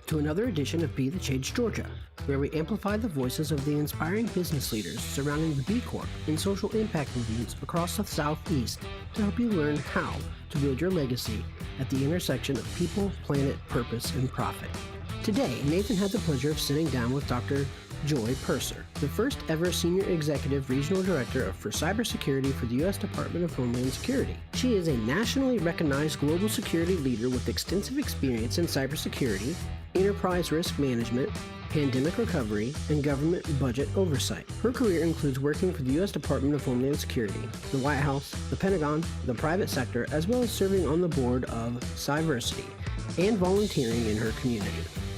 to another edition of Be the Change Georgia, where we amplify the voices of the inspiring business leaders surrounding the B Corp and social impact movements across the Southeast to help you learn how to build your legacy at the intersection of people, planet, purpose, and profit. Today, Nathan had the pleasure of sitting down with Dr. Joye Purser, the first ever Senior Executive Regional Director for Cybersecurity for the U.S. Department of Homeland Security. She is a nationally recognized global security leader with extensive experience in cybersecurity, enterprise risk management, pandemic recovery, and government budget oversight. Her career includes working for the U.S. Department of Homeland Security, the White House, the Pentagon, the private sector, as well as serving on the board of Cyversity and volunteering in her community.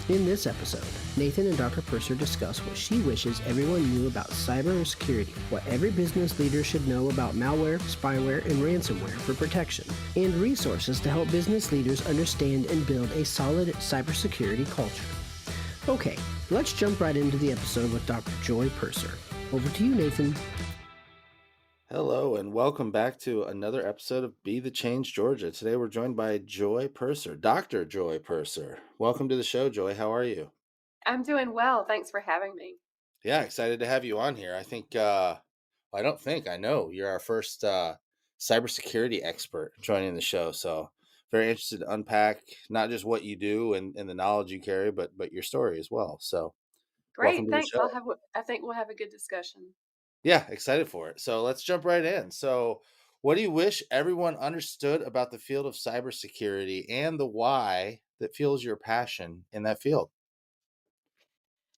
In this episode, Nathan and Dr. Purser discuss what she wishes everyone knew about cybersecurity, what every business leader should know about malware, spyware, and ransomware for protection, and resources to help business leaders understand and build a solid cybersecurity culture. Okay, let's jump right into the episode with Dr. Joye Purser. Over to you, Nathan. Hello, and welcome back to another episode of Be the Change Georgia. Today we're joined by Joye Purser, Dr. Joye Purser. Welcome to the show, Joy. How are you? I'm doing well. Thanks for having me. Yeah, excited to have you on here. I know you're our first cybersecurity expert joining the show. So very interested to unpack not just what you do and the knowledge you carry, but your story as well. So welcome Great. to Thanks. the show. I think we'll have a good discussion. Yeah, excited for it. So let's jump right in. So what do you wish everyone understood about the field of cybersecurity and the why that fuels your passion in that field?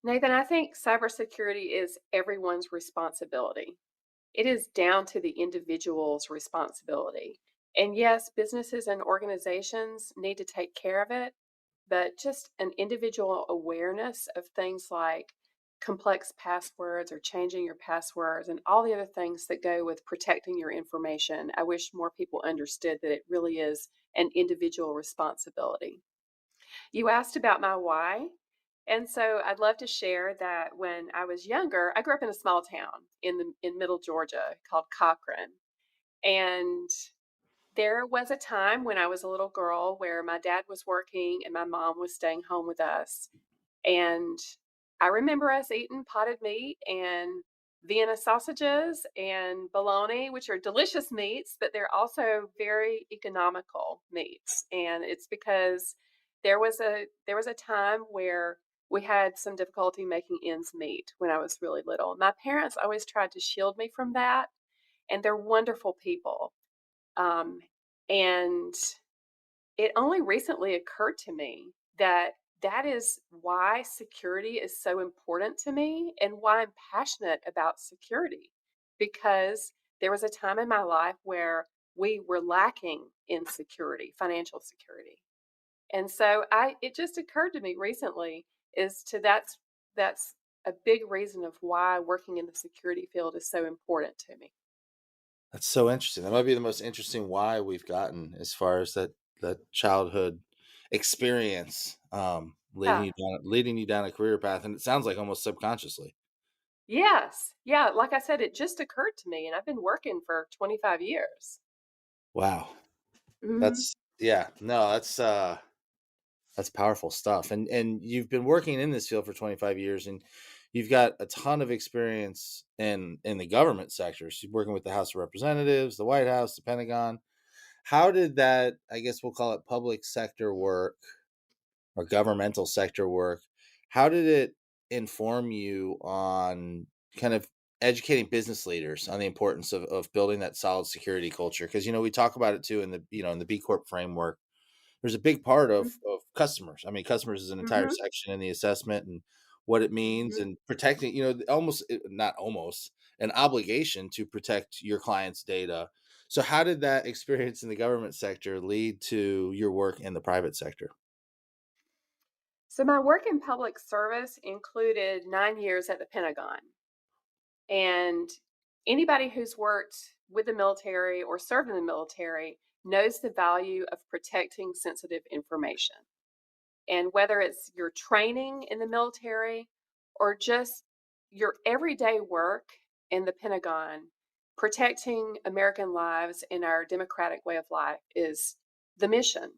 Nathan, I think cybersecurity is everyone's responsibility. It is down to the individual's responsibility. And yes, businesses and organizations need to take care of it, but just an individual awareness of things like complex passwords or changing your passwords and all the other things that go with protecting your information. I wish more people understood that it really is an individual responsibility. You asked about my why. And so I'd love to share that when I was younger, I grew up in a small town in middle Georgia called Cochran. And there was a time when I was a little girl where my dad was working and my mom was staying home with us. And I remember us eating potted meat and Vienna sausages and bologna, which are delicious meats, but they're also very economical meats. And it's because there was a time where we had some difficulty making ends meet when I was really little. My parents always tried to shield me from that, and they're wonderful people. And it only recently occurred to me that that is why security is so important to me and why I'm passionate about security, because there was a time in my life where we were lacking in security, financial security. And so it just occurred to me recently that's a big reason of why working in the security field is so important to me. That's so interesting. That might be the most interesting why we've gotten as far as that childhood experience leading you down a career path, and it sounds like almost subconsciously. Yes. Yeah, like I said, it just occurred to me, and I've been working for 25 years. Wow. Mm-hmm. That's powerful stuff. And you've been working in this field for 25 years, and you've got a ton of experience in the government sector. So you're working with the House of Representatives, the White House, the Pentagon. How did that, I guess we'll call it public sector work or governmental sector work, how did it inform you on kind of educating business leaders on the importance of building that solid security culture? Because, we talk about it too in the B Corp framework. There's a big part of customers. I mean, customers is an entire section in the assessment and what it means and protecting, not almost an obligation to protect your client's data. So how did that experience in the government sector lead to your work in the private sector? So my work in public service included 9 years at the Pentagon. And anybody who's worked with the military or served in the military knows the value of protecting sensitive information. And whether it's your training in the military or just your everyday work in the Pentagon, protecting American lives and our democratic way of life is the mission.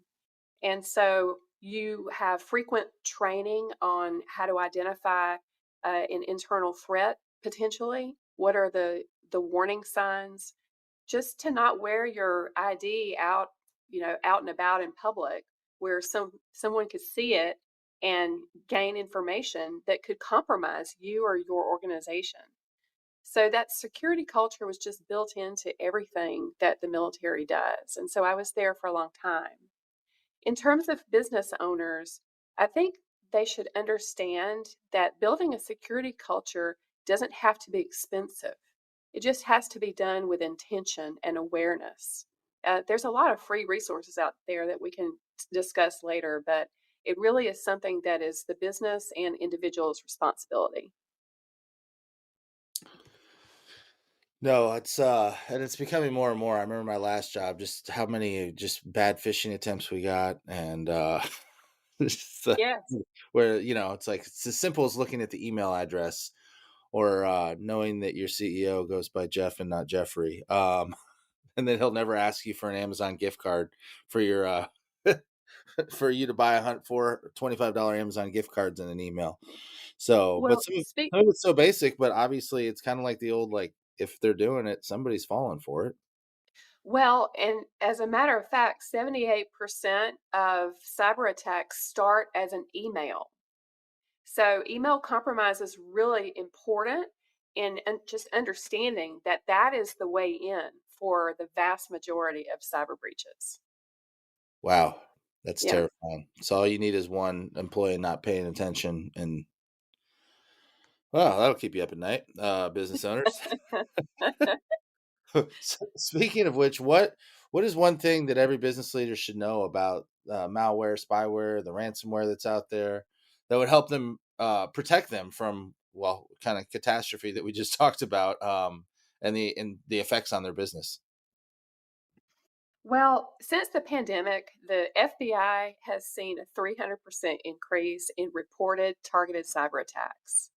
And so You have frequent training on how to identify an internal threat potentially. What are the warning signs? Just to not wear your ID out, out and about in public where someone could see it and gain information that could compromise you or your organization. So that security culture was just built into everything that the military does. And so I was there for a long time. In terms of business owners, I think they should understand that building a security culture doesn't have to be expensive. It just has to be done with intention and awareness. There's a lot of free resources out there that we can discuss later, but it really is something that is the business and individual's responsibility. No, it's and it's becoming more and more. I remember my last job, just how many just bad phishing attempts we got, and just, Yes. where it's like it's as simple as looking at the email address or knowing that your CEO goes by Jeff and not Jeffrey, and then he'll never ask you for an Amazon gift card for your for you to buy four $25 Amazon gift cards in an email. So, but Well, some of it's so basic, but obviously it's kind of like the old, like, if they're doing it, somebody's falling for it. and as a matter of fact, 78% of cyber attacks start as an email. So email compromise is really important in just understanding that that is the way in for the vast majority of cyber breaches. Wow, that's Yeah. terrifying. So all you need is one employee not paying attention, and well, that'll keep you up at night, business owners. So, speaking of which, what is one thing that every business leader should know about malware, spyware, the ransomware that's out there that would help them protect them from, well, kind of catastrophe that we just talked about, and the effects on their business? Well, since the pandemic, the FBI has seen a 300% increase in reported targeted cyber attacks.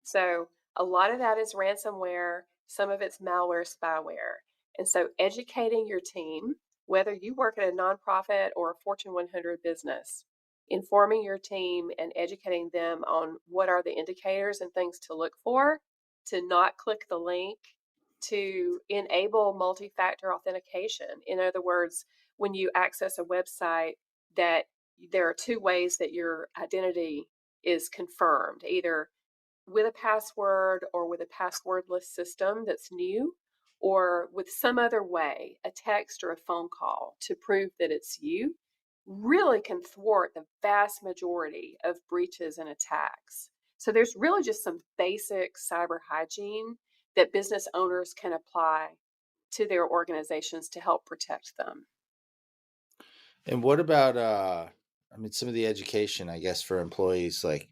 So a lot of that is ransomware, some of it's malware, spyware. And so educating your team, whether you work at a nonprofit or a Fortune 100 business, informing your team and educating them on what are the indicators and things to look for, to not click the link, to enable multi-factor authentication. In other words, when you access a website, that there are two ways that your identity is confirmed, either with a password or with a passwordless system that's new, or with some other way, a text or a phone call to prove that it's you, really can thwart the vast majority of breaches and attacks. So there's really just some basic cyber hygiene that business owners can apply to their organizations to help protect them. And what about I mean, some of the education, I guess, for employees, like,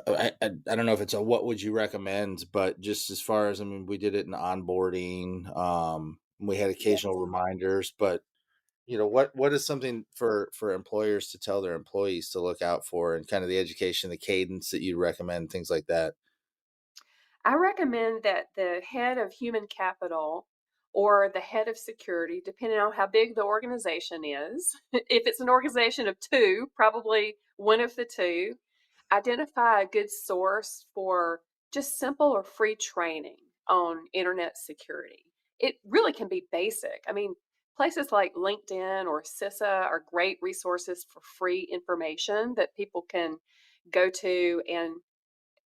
I don't know if it's a what would you recommend, but just as far as, I mean, we did it in onboarding, we had occasional Yes. reminders, but what is something for employers to tell their employees to look out for, and kind of the education, the cadence that you recommend, things like that? I recommend that the head of human capital or the head of security, depending on how big the organization is, if it's an organization of two, probably one of the two, identify a good source for just simple or free training on internet security. It really can be basic. I mean, places like LinkedIn or CISA are great resources for free information that people can go to. And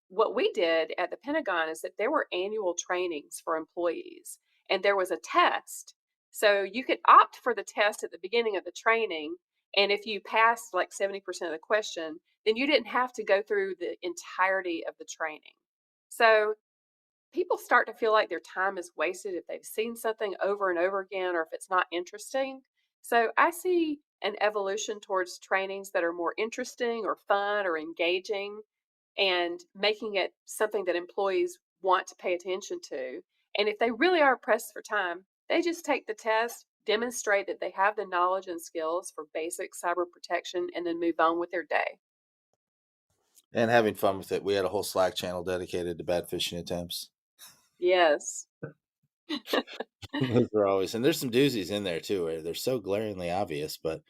what we did at the Pentagon is that there were annual trainings for employees and there was a test. So you could opt for the test at the beginning of the training. And if you passed like 70% of the question, then you didn't have to go through the entirety of the training. So people start to feel like their time is wasted if they've seen something over and over again or if it's not interesting. So I see an evolution towards trainings that are more interesting or fun or engaging and making it something that employees want to pay attention to. And if they really are pressed for time, they just take the test, demonstrate that they have the knowledge and skills for basic cyber protection, and then move on with their day. And having fun with it. We had a whole Slack channel dedicated to bad phishing attempts. Yes. Those are always, and there's some doozies in there too, where they're so glaringly obvious, but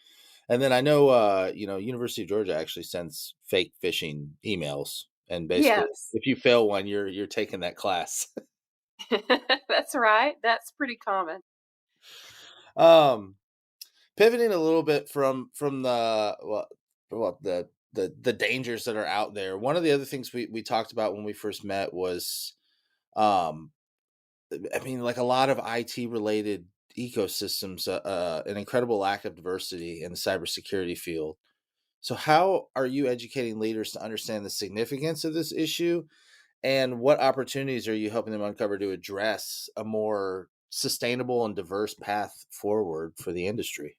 And then I know, University of Georgia actually sends fake phishing emails, and basically, Yes, if you fail one, you're taking that class. that's right. That's pretty common. um, Pivoting a little bit from the dangers that are out there. One of the other things we talked about when we first met was, um, I mean, like a lot of IT related ecosystems, an incredible lack of diversity in the cybersecurity field. So, how are you educating leaders to understand the significance of this issue? And what opportunities are you helping them uncover to address a more sustainable and diverse path forward for the industry?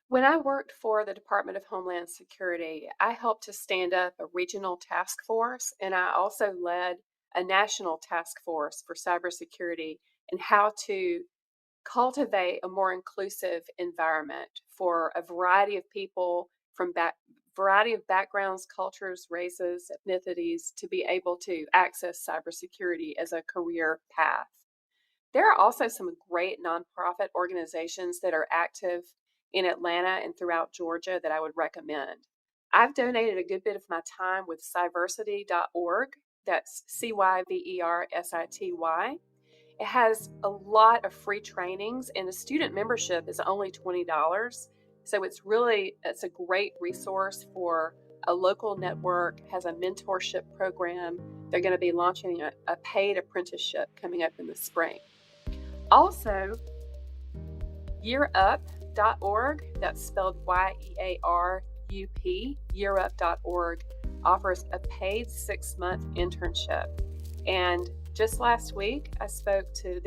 When I worked for the Department of Homeland Security, I helped to stand up a regional task force, and I also led a national task force for cybersecurity and how to cultivate a more inclusive environment for a variety of people from variety of backgrounds, cultures, races, ethnicities to be able to access cybersecurity as a career path. There are also some great nonprofit organizations that are active in Atlanta and throughout Georgia that I would recommend. I've donated a good bit of my time with cyversity.org. That's Cyversity. It has a lot of free trainings, and the student membership is only $20. So it's a great resource for a local network, has a mentorship program. They're going to be launching a paid apprenticeship coming up in the spring. Also, yearup.org, that's spelled YEARUP, yearup.org offers a paid 6-month internship. And just last week, I spoke to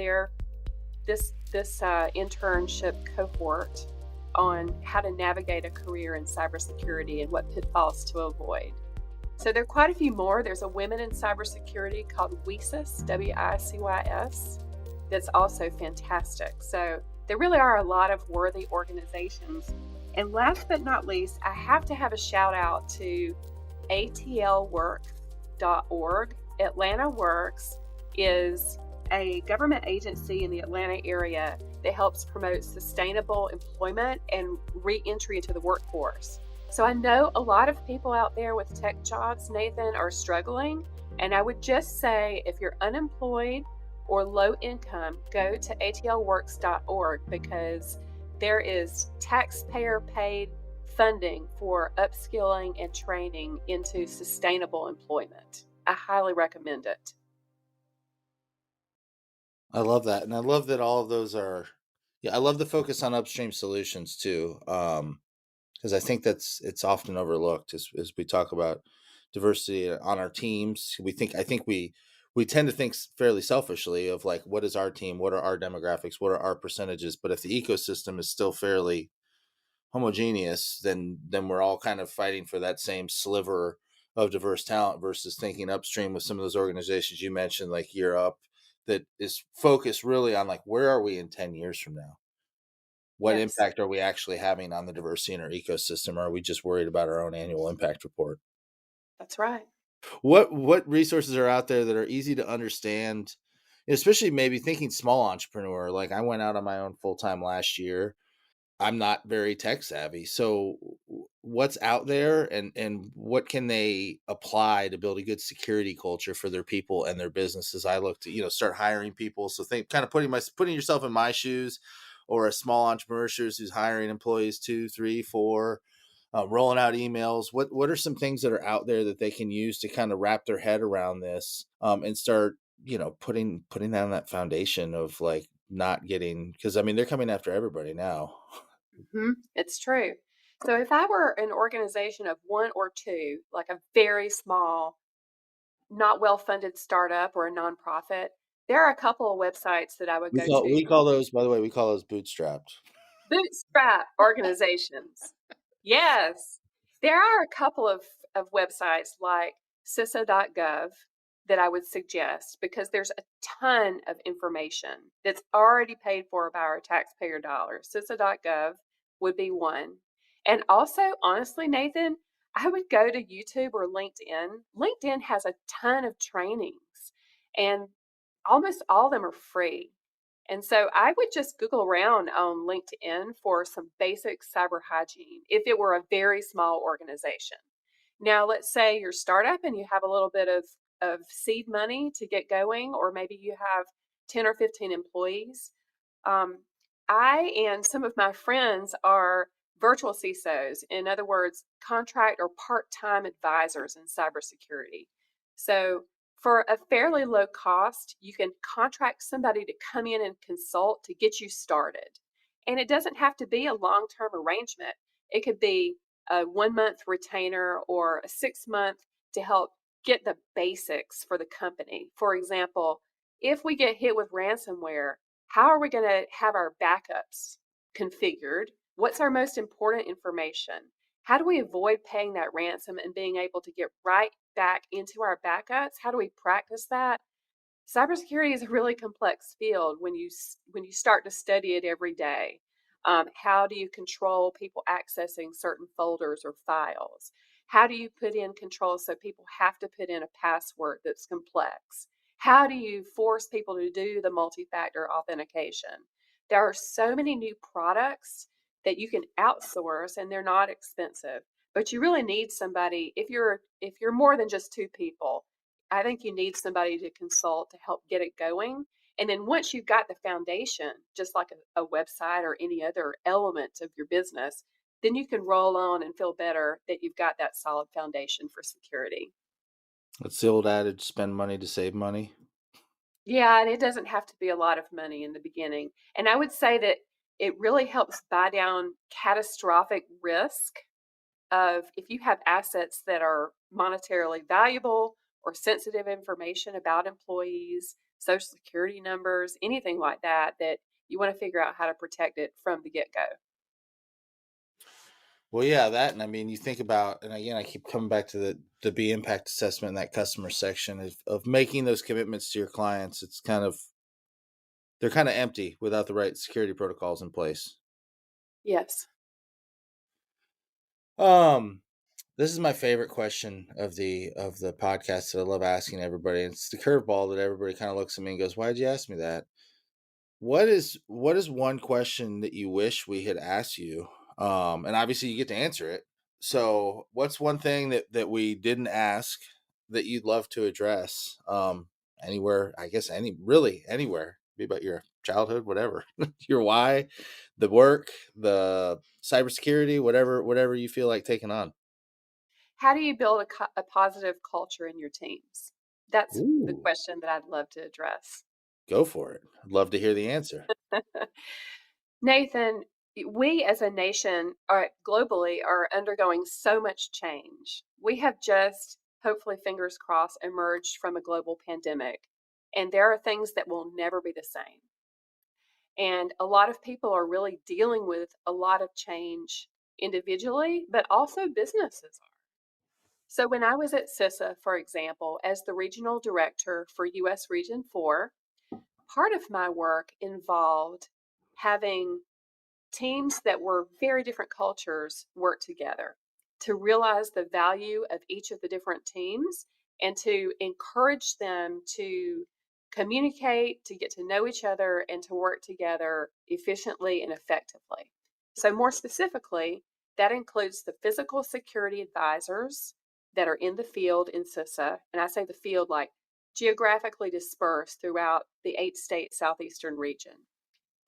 this internship cohort on how to navigate a career in cybersecurity and what pitfalls to avoid. So there are quite a few more. There's a Women in Cybersecurity called WICYS, WICYS, that's also fantastic. So there really are a lot of worthy organizations. And last but not least, I have to have a shout out to atlworks.org. Atlanta Works is a government agency in the Atlanta area that helps promote sustainable employment and re-entry into the workforce. So I know a lot of people out there with tech jobs, Nathan, are struggling. And I would just say if you're unemployed or low income, go to atlworks.org because there is taxpayer paid funding for upskilling and training into sustainable employment. I highly recommend it. I love that, and I love that all of those are. Yeah, I love the focus on upstream solutions too, because I think it's often overlooked as we talk about diversity on our teams. I think we tend to think fairly selfishly of like, what is our team, what are our demographics, what are our percentages, but if the ecosystem is still fairly homogeneous, then we're all kind of fighting for that same sliver of diverse talent versus thinking upstream with some of those organizations you mentioned, like Year Up, that is focused really on like, where are we in 10 years from now? What Yes, impact are we actually having on the diversity in our ecosystem? Or are we just worried about our own annual impact report? that's right. What resources are out there that are easy to understand, especially maybe thinking small entrepreneur? Like I went out on my own full time last year. I'm not very tech savvy. So what's out there and what can they apply to build a good security culture for their people and their businesses? I look to, start hiring people. So think kind of putting yourself in my shoes, or a small entrepreneur shoes who's hiring employees 2, 3, 4, rolling out emails. What are some things that are out there that they can use to kind of wrap their head around this, and start, putting down that foundation of like not getting, because I mean they're coming after everybody now. It's true. So if I were an organization of one or two, like a very small, not well funded startup or a nonprofit, there are a couple of websites that I would We go call to we for call those, by the way, we call those bootstrapped. bootstrap organizations. Yes. There are a couple of websites like CISA.gov that I would suggest because there's a ton of information that's already paid for by our taxpayer dollars. CISA.gov would be one. And also, honestly, Nathan, I would go to YouTube or LinkedIn. LinkedIn has a ton of trainings, and almost all of them are free. And so I would just Google around on LinkedIn for some basic cyber hygiene if it were a very small organization. Now, let's say you're a startup and you have a little bit of seed money to get going, or maybe you have 10 or 15 employees. Um, I and some of my friends are virtual CISOs, in other words, contract or part-time advisors in cybersecurity. So for a fairly low cost, you can contract somebody to come in and consult to get you started. And it doesn't have to be a long-term arrangement. It could be a 1 month retainer or a 6 month to help get the basics for the company. For example, if we get hit with ransomware, how are we going to have our backups configured? What's our most important information? How do we avoid paying that ransom and being able to get right back into our backups? How do we practice that? Cybersecurity is a really complex field when you start to study it every day. How do you control people accessing certain folders or files? How do you put in controls so people have to put in a password that's complex? How do you force people to do the multi-factor authentication? There are so many new products that you can outsource and they're not expensive, but you really need somebody if you're more than just two people. I think you need somebody to consult to help get it going. And then once you've got the foundation, just like a website or any other element of your business, then you can roll on and feel better that you've got that solid foundation for security. It's the old adage, spend money to save money. Yeah, and it doesn't have to be a lot of money in the beginning. And I would say that it really helps buy down catastrophic risk of if you have assets that are monetarily valuable or sensitive information about employees, social security numbers, anything like that, that you want to figure out how to protect it from the get-go. Well, yeah, that, and I mean, you think about, and again, I keep coming back to the B impact assessment in that customer section of making those commitments to your clients. They're kind of empty without the right security protocols in place. Yes. This is my favorite question of the podcast that I love asking everybody. It's the curveball that everybody kind of looks at me and goes, "Why'd you ask me that?" What is one question that you wish we had asked you? And obviously you get to answer it. So what's one thing that we didn't ask that you'd love to address? Anywhere, I guess really anywhere. Be about your childhood, whatever. Your why, the work, the cybersecurity, whatever you feel like taking on. How do you build a positive culture in your teams? That's the Ooh, question that I'd love to address. go for it. I'd love to hear the answer. Nathan, we as a nation are globally are undergoing so much change. We have just, hopefully, fingers crossed, emerged from a global pandemic, and there are things that will never be the same. And a lot of people are really dealing with a lot of change individually, but also businesses are. So when I was at CISA, for example, as the regional director for US Region 4, part of my work involved having teams that were very different cultures work together to realize the value of each of the different teams and to encourage them to communicate, to get to know each other, and to work together efficiently and effectively. So, more specifically, that includes the physical security advisors that are in the field in CISA. And I say the field like geographically dispersed throughout the 8 state southeastern region.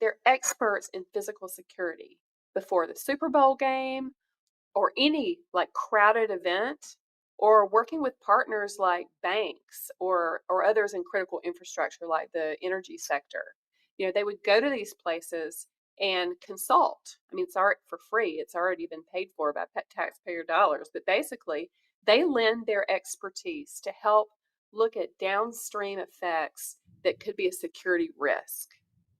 They're experts in physical security before the Super Bowl game or any like crowded event or working with partners like banks or others in critical infrastructure like the energy sector. You know, they would go to these places and consult. I mean, it's already for free. It's already been paid for by taxpayer dollars, but basically they lend their expertise to help look at downstream effects that could be a security risk.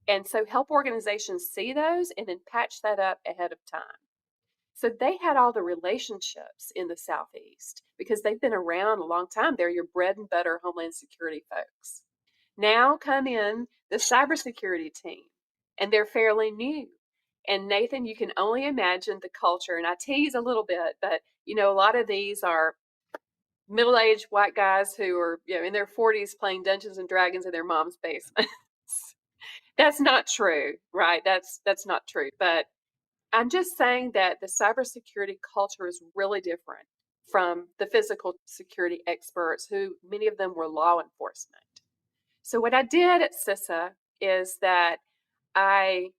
And so help organizations see those and then patch that up ahead of time. So they had all the relationships in the Southeast because they've been around a long time. They're your bread and butter Homeland Security folks. Now come in the cybersecurity team, and they're fairly new. And Nathan, you can only imagine the culture. And I tease a little bit, but you know, a lot of these are middle-aged white guys who are, you know, in their 40s playing Dungeons and Dragons in their mom's basement. That's not true, right? That's not true. But I'm just saying that the cybersecurity culture is really different from the physical security experts, who many of them were law enforcement. So what I did at CISA is that I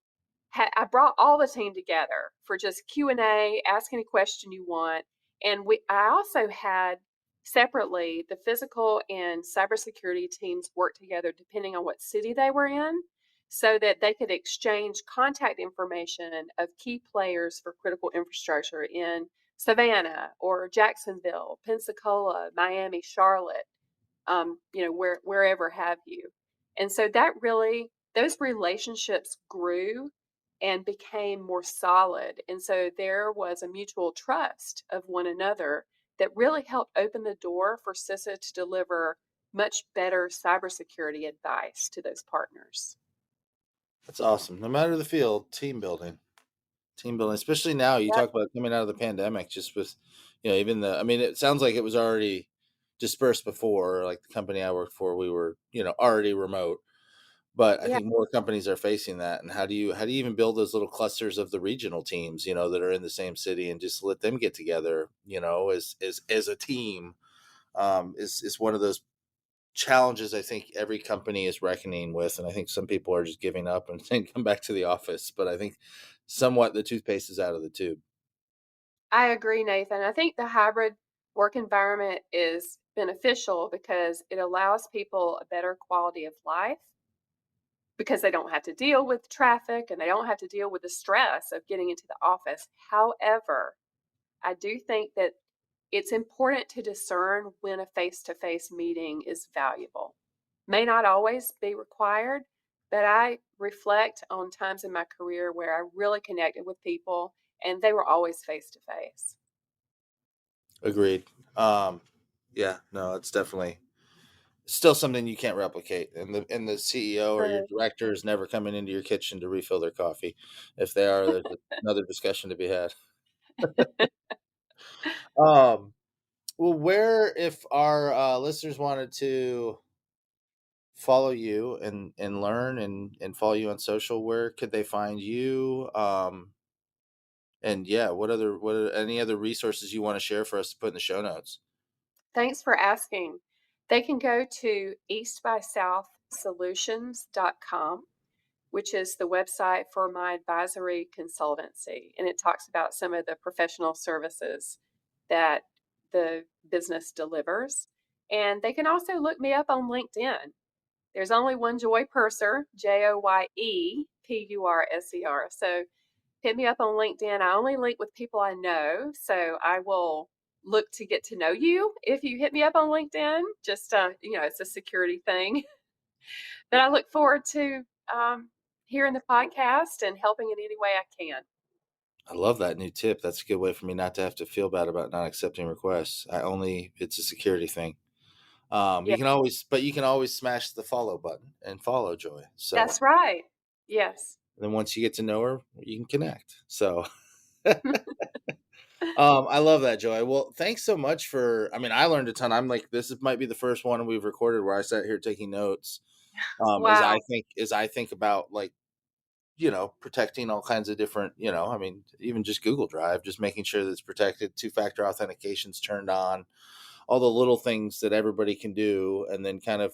I brought all the team together for just Q&A, ask any question you want, and I also had separately the physical and cybersecurity teams work together depending on what city they were in, so that they could exchange contact information of key players for critical infrastructure in Savannah or Jacksonville, Pensacola, Miami, Charlotte, wherever have you. And so that really, those relationships grew and became more solid. And so there was a mutual trust of one another that really helped open the door for CISA to deliver much better cybersecurity advice to those partners. That's awesome. No matter the field, team building, especially now. You Yep. talk about coming out of the pandemic, just with, even I mean, it sounds like it was already dispersed before. Like the company I worked for, we were, already remote. But I Yeah. think more companies are facing that. And how do you even build those little clusters of the regional teams, that are in the same city, and just let them get together, as a team, is one of those challenges I think every company is reckoning with. And I think some people are just giving up and saying come back to the office. But I think somewhat the toothpaste is out of the tube. I agree, Nathan. I think the hybrid work environment is beneficial because it allows people a better quality of life, because they don't have to deal with traffic and they don't have to deal with the stress of getting into the office. However, I do think that it's important to discern when a face-to-face meeting is valuable. May not always be required, but I reflect on times in my career where I really connected with people and they were always face-to-face. Agreed. Yeah, no, it's definitely still something you can't replicate. And the CEO or your True. director is never coming into your kitchen to refill their coffee. If they are, there's another discussion to be had. Um, well, where, if our listeners wanted to follow you and learn and follow you on social, where could they find you? And yeah, what are any other resources you want to share for us to put in the show notes? Thanks for asking. They can go to eastbysouthsolutions.com, which is the website for my advisory consultancy. And it talks about some of the professional services that the business delivers. And they can also look me up on LinkedIn. There's only one Joye Purser, JoyePurser. So hit me up on LinkedIn. I only link with people I know, so I will look to get to know you if you hit me up on LinkedIn. Just it's a security thing. But I look forward to hearing the podcast and helping in any way I can. I love that new tip. That's a good way for me not to have to feel bad about not accepting requests. It's a security thing. Yeah, You can always smash the follow button and follow Joy. So that's right. Yes. then once you get to know her, you can connect. So I love that, Joy. Well, thanks so much I learned a ton. I'm like, might be the first one we've recorded where I sat here taking notes. Wow. As I think about, like, protecting all kinds of different, even just Google Drive, just making sure that it's protected, 2-factor authentication's turned on, all the little things that everybody can do, and then kind of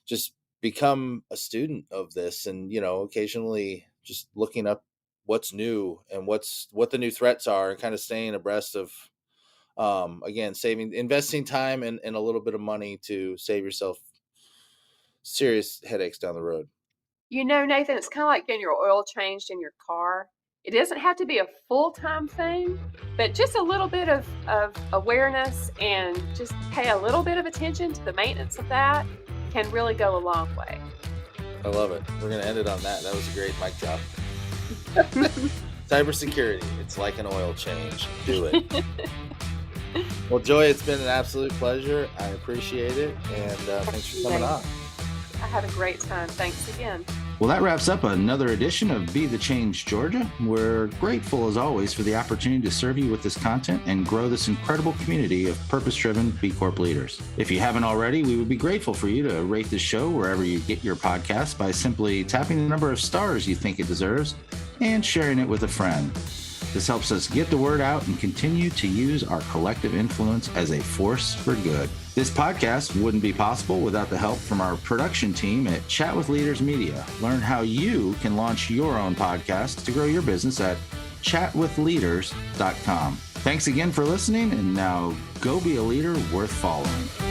just become a student of this, and occasionally just looking up what's new and what the new threats are, and kind of staying abreast of, again, investing time and a little bit of money to save yourself serious headaches down the road. Nathan, it's kind of like getting your oil changed in your car. It doesn't have to be a full-time thing, but just a little bit of awareness and just pay a little bit of attention to the maintenance of that can really go a long way. I love it. We're going to end it on that. That was a great mic drop. Cybersecurity. It's like an oil change. Do it. Well, Joy, it's been an absolute pleasure. I appreciate it. And thanks for coming on. I had a great time. Thanks again. Well, that wraps up another edition of Be the Change Georgia. We're grateful, as always, for the opportunity to serve you with this content and grow this incredible community of purpose-driven B Corp leaders. If you haven't already, we would be grateful for you to rate this show wherever you get your podcasts by simply tapping the number of stars you think it deserves and sharing it with a friend. This helps us get the word out and continue to use our collective influence as a force for good. This podcast wouldn't be possible without the help from our production team at Chat with Leaders Media. Learn how you can launch your own podcast to grow your business at chatwithleaders.com. Thanks again for listening, and now go be a leader worth following.